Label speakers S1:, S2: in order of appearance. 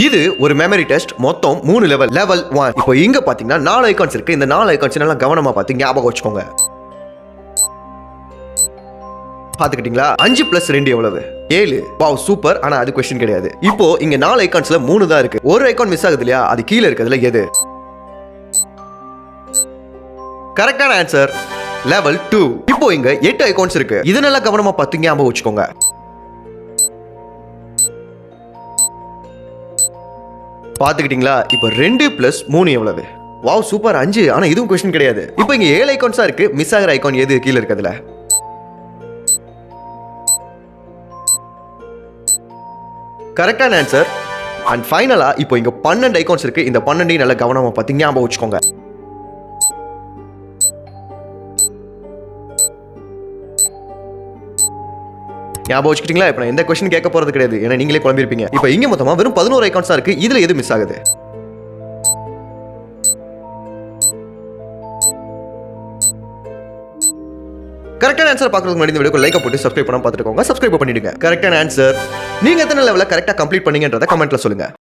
S1: இது ஒரு memory test. மொத்தம் 3 லெவல். லெவல் 1. இப்போ இங்க பாத்தீங்கன்னா 4 ஐகான்ஸ் இருக்கு. இந்த 4 ஐகான்ஸ் நல்லா கவனமா பார்த்து ஞாபகம் வச்சுக்கோங்க. பாத்துக்கிட்டீங்களா? 5 + 2 எவ்வளவு? 7. Wow, super. ஆனா அது क्वेश्चन கிடையாது. இப்போ இங்க 4 ஐகான்ஸ்ல 3 தான் இருக்கு. ஒரு ஐகான் மிஸ் ஆகுது இல்லையா? அது கீழ இருக்குதுல எது? கரெக்டான ஆன்சர் லெவல் 2. இப்போ இங்க 8 ஐகான்ஸ் இருக்கு. இத நல்லா கவனமா பார்த்து ஞாபகம் வச்சுக்கோங்க. பாத்துக்கிட்டீங்களா? இப்போ 2 + 3 எவ்வளவு? Wow, super. 5. ஆனா இதுவும் क्वेश्चन கிடையாது. இப்போ இங்க 7 ஐகான்ஸா இருக்கு. மிஸ் ஆகிற ஐகான் எது கீழ இருக்குதுல? கரெக்டான ஆன்சர். அண்ட் ஃபைனலா இப்போ இங்க 12 ஐகான்ஸ் இருக்கு. இந்த 12 நல்லா கவனமா பார்த்து ஞாபகம் வச்சுக்கோங்க. ஞாபகம் வச்சுக்கிட்டீங்களா? இப்போ நான் எந்த क्वेश्चन கேட்க போறது கிடையாது. ஏன்னா நீங்களே குழம்பிருப்பீங்க. இப்போ இங்க மொத்தமா வெறும் 11 ஐகான்ஸ் இருக்கு. இதுல எது மிஸ் ஆகுது? கரெக்டான ஆன்சர் பார்க்கறதுக்கு முன்னாடி இந்த வீடியோக்கு லைக் போட்டு சப்ஸ்கிரைப் பண்ணாம பார்த்துக்கோங்க. சப்ஸ்கிரைப் பண்ணிடுங்க. கரெக்டான ஆன்சர். நீங்க எத்தனை லெவல்ல கரெக்ட்டா கம்ப்ளீட் பண்ணீங்கன்றத கமெண்ட்ல சொல்லுங்க.